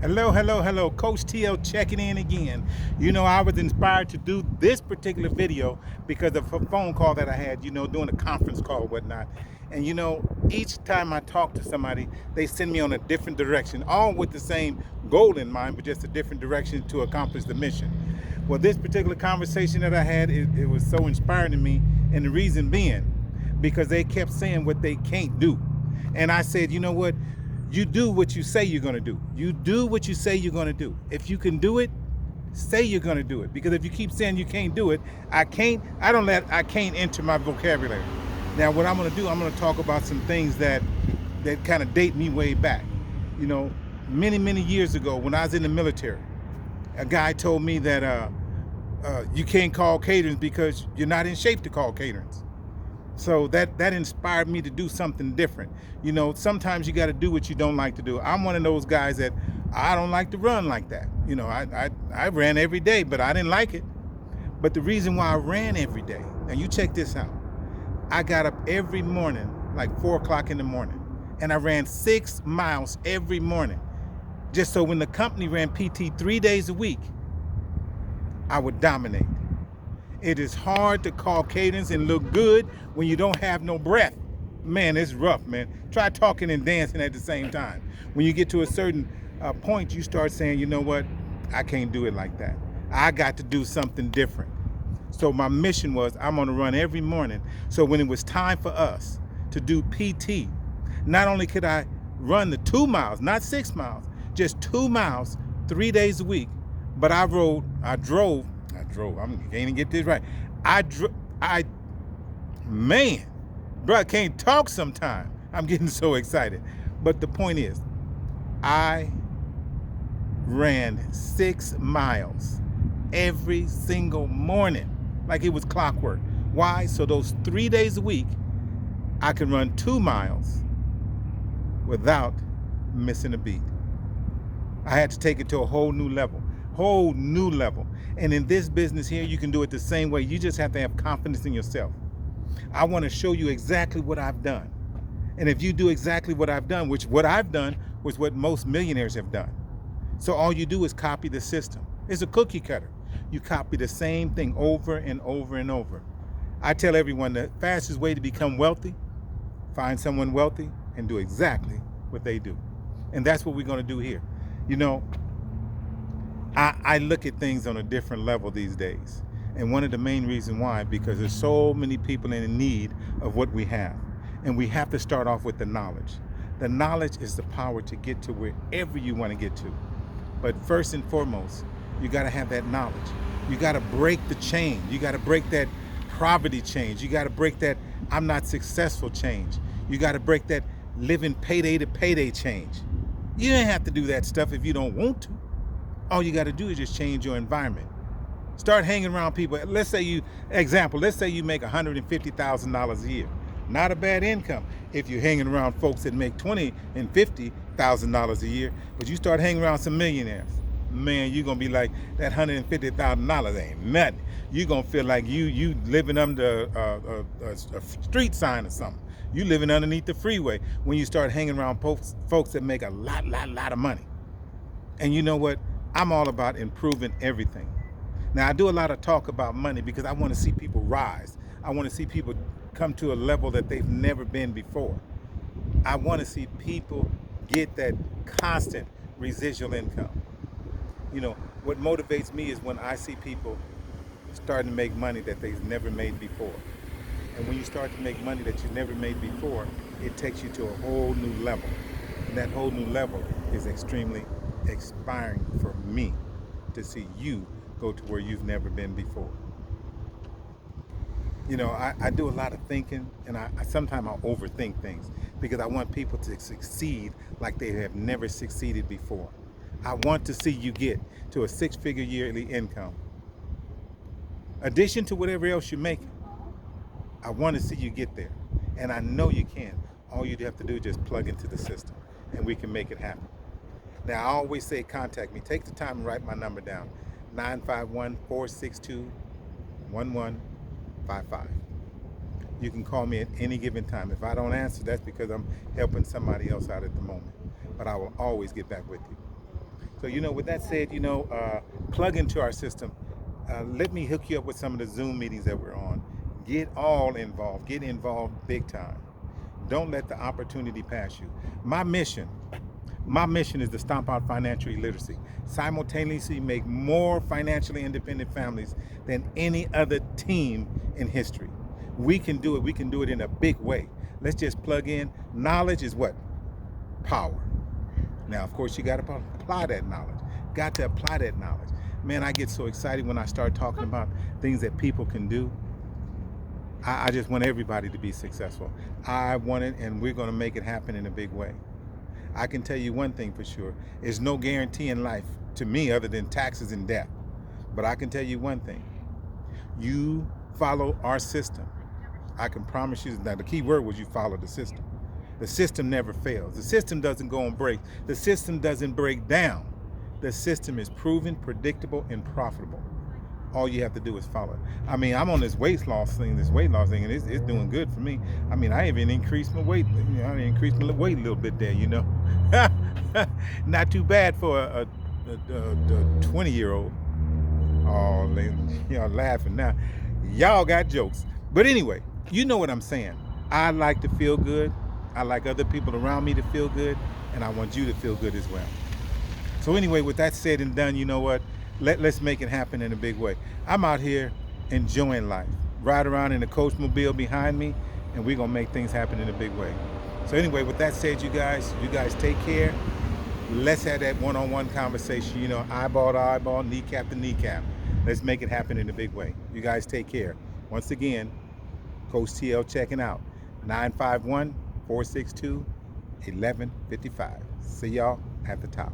Hello, hello, hello. Coach TL checking in again. You know, I was inspired to do this particular video because of a phone call that I had, doing a conference call or whatnot. And each time I talk to somebody, they send me on a different direction, all with the same goal in mind, but just a different direction to accomplish the mission. Well, this particular conversation that I had, it was so inspiring to me. And the reason being, because they kept saying what they can't do. And I said, you know what? You do what you say you're going to do. You do what you say you're going to do. If you can do it, say you're going to do it. Because if you keep saying you can't do it, I don't let I can't enter my vocabulary. Now, what I'm going to do, I'm going to talk about some things that kind of date me way back. You know, many years ago when I was in the military, a guy told me that you can't call caterings because you're not in shape to call caterings. So that inspired me to do something different. You know, sometimes you got to do what you don't like to do. I'm one of those guys that I don't like to run like that. You know, I ran every day, but I didn't like it. But the reason why I ran every day, and you check this out, I got up every morning, like 4 o'clock in the morning, and I ran 6 miles every morning. Just so when the company ran PT 3 days a week, I would dominate. It is hard to call cadence and look good when you don't have no breath. Man, it's rough, man. Try talking and dancing at the same time. When you get to a certain point, you start saying, you know what? I can't do it like that. I got to do something different. So my mission was I'm going to run every morning. So when it was time for us to do PT, not only could I run the 2 miles, not 6 miles, just 2 miles 3 days a week, but I drove, I'm can't even get this right. Man, bro, I can't talk sometime. I'm getting so excited. But the point is, I ran 6 miles every single morning, like it was clockwork. Why? So those 3 days a week, I could run 2 miles without missing a beat. I had to take it to a whole new level. And in this business here, you can do it the same way. You just have to have confidence in yourself. I want to show you exactly what I've done. And if you do exactly what I've done, which what I've done was what most millionaires have done. So all you do is copy the system. It's a cookie cutter. You copy the same thing over and over and over. I tell everyone the fastest way to become wealthy, find someone wealthy and do exactly what they do. And that's what we're going to do here. You know, I look at things on a different level these days. And one of the main reasons why, because there's so many people in need of what we have. And we have to start off with the knowledge. The knowledge is the power to get to wherever you want to get to. But first and foremost, you got to have that knowledge. You got to break the chain. You got to break that poverty change. You got to break that I'm not successful change. You got to break that living payday to payday change. You don't have to do that stuff if you don't want to. All you got to do is just change your environment. Start hanging around people. Let's say you make $150,000 a year. Not a bad income if you're hanging around folks that make $20,000 and $50,000 a year. But you start hanging around some millionaires. Man, you're going to be like, that $150,000 ain't nothing. You're going to feel like you living under a street sign or something. You living underneath the freeway when you start hanging around folks that make a lot of money. And you know what? I'm all about improving everything. Now, I do a lot of talk about money because I want to see people rise. I want to see people come to a level that they've never been before. I want to see people get that constant residual income. You know, what motivates me is when I see people starting to make money that they've never made before. And when you start to make money that you've never made before, it takes you to a whole new level. And that whole new level is extremely inspiring for me to see you go to where you've never been before. You know, I do a lot of thinking, and I sometimes I overthink things because I want people to succeed like they have never succeeded before. I want to see you get to a 6-figure yearly income. Addition to whatever else you're making, I want to see you get there. And I know you can. All you have to do is just plug into the system, and we can make it happen. Now, I always say contact me. Take the time and write my number down. 951-462-1155. You can call me at any given time. If I don't answer, that's because I'm helping somebody else out at the moment. But I will always get back with you. So, with that said, plug into our system. Let me hook you up with some of the Zoom meetings that we're on. Get all involved. Get involved big time. Don't let the opportunity pass you. My mission, my mission is to stomp out financial illiteracy, simultaneously make more financially independent families than any other team in history. We can do it. We can do it in a big way. Let's just plug in. Knowledge is what? Power. Now, of course, you got to apply that knowledge. Got to apply that knowledge. Man, I get so excited when I start talking about things that people can do. I just want everybody to be successful. I want it, and we're going to make it happen in a big way. I can tell you one thing for sure. There's no guarantee in life to me other than taxes and death. But I can tell you one thing. You follow our system. I can promise you that the key word was you follow the system. The system never fails. The system doesn't go on break. The system doesn't break down. The system is proven, predictable, and profitable. All you have to do is follow it. I mean, I'm on this weight loss thing, and it's doing good for me. I mean, I even increased my weight. I increased my weight a little bit there, Not too bad for a 20-year-old. Oh, laughing now. Y'all got jokes. But anyway, you know what I'm saying. I like to feel good. I like other people around me to feel good. And I want you to feel good as well. So anyway, with that said and done, you know what? Let's make it happen in a big way. I'm out here enjoying life. Ride around in the Coach Mobile behind me, and we're going to make things happen in a big way. So anyway, with that said, you guys take care. Let's have that one-on-one conversation, eyeball to eyeball, kneecap to kneecap. Let's make it happen in a big way. You guys take care. Once again, Coach TL checking out. 951-462-1155. See y'all at the top.